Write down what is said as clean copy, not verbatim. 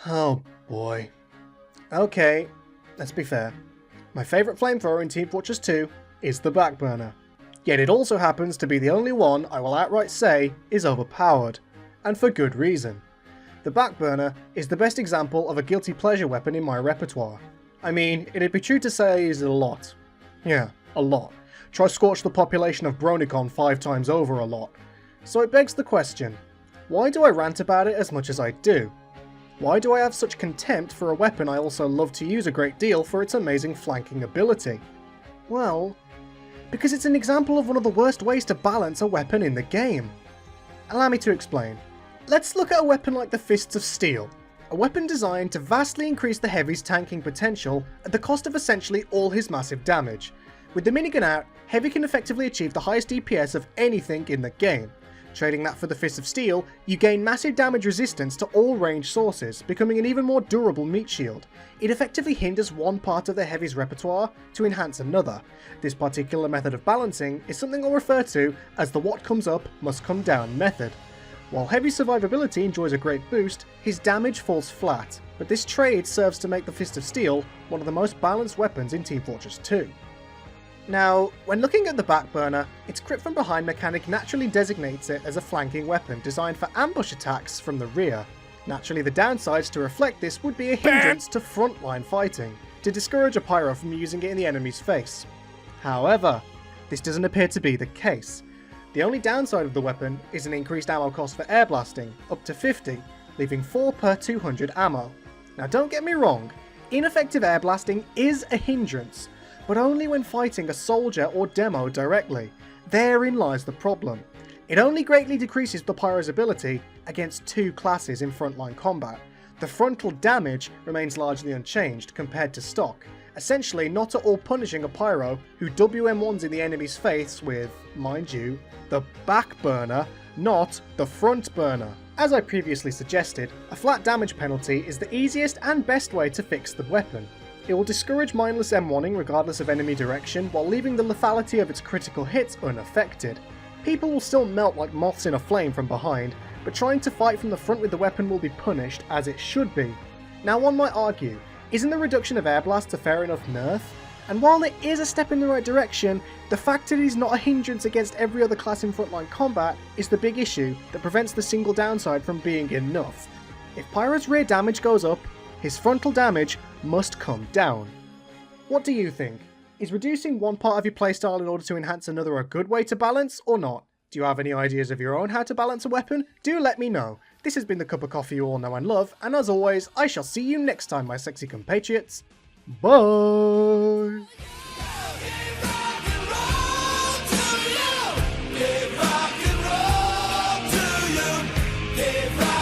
Oh boy. Okay, let's be fair. My favourite flamethrower in Team Fortress 2 is the Backburner. Yet it also happens to be the only one I will outright say is overpowered, and for good reason. The Backburner is the best example of a guilty pleasure weapon in my repertoire. I mean, it'd be true to say is a lot. Yeah, a lot. Try scorch the population of Bronicon 5 times over a lot. So it begs the question, why do I rant about it as much as I do? Why do I have such contempt for a weapon I also love to use a great deal for its amazing flanking ability? Well, because it's an example of one of the worst ways to balance a weapon in the game. Allow me to explain. Let's look at a weapon like the Fists of Steel, a weapon designed to vastly increase the Heavy's tanking potential at the cost of essentially all his massive damage. With the minigun out, Heavy can effectively achieve the highest DPS of anything in the game. Trading that for the Fist of Steel, you gain massive damage resistance to all ranged sources, becoming an even more durable meat shield. It effectively hinders one part of the Heavy's repertoire to enhance another. This particular method of balancing is something I'll refer to as the what comes up must come down method. While Heavy's survivability enjoys a great boost, his damage falls flat, but this trade serves to make the Fist of Steel one of the most balanced weapons in Team Fortress 2. Now, when looking at the Backburner, its crit from behind mechanic naturally designates it as a flanking weapon designed for ambush attacks from the rear. Naturally, the downsides to reflect this would be a hindrance to frontline fighting, to discourage a pyro from using it in the enemy's face. However, this doesn't appear to be the case. The only downside of the weapon is an increased ammo cost for air blasting, up to 50, leaving 4 per 200 ammo. Now don't get me wrong, ineffective air blasting is a hindrance, but only when fighting a soldier or demo directly. Therein lies the problem. It only greatly decreases the pyro's ability against 2 classes in frontline combat. The frontal damage remains largely unchanged compared to stock, essentially not at all punishing a pyro who WM1s in the enemy's face with, mind you, the back burner, not the front burner. As I previously suggested, a flat damage penalty is the easiest and best way to fix the weapon. It will discourage mindless M1ing regardless of enemy direction while leaving the lethality of its critical hits unaffected. People will still melt like moths in a flame from behind, but trying to fight from the front with the weapon will be punished as it should be. Now one might argue, isn't the reduction of air blast a fair enough nerf? And while it is a step in the right direction, the fact that it is not a hindrance against every other class in frontline combat is the big issue that prevents the single downside from being enough. If Pyro's rear damage goes up, his frontal damage must come down. What do you think? Is reducing one part of your playstyle in order to enhance another a good way to balance, or not? Do you have any ideas of your own how to balance a weapon? Do let me know. This has been the cup of coffee you all know and love, and as always, I shall see you next time, my sexy compatriots. Bye! Give rock and roll to you. Give rock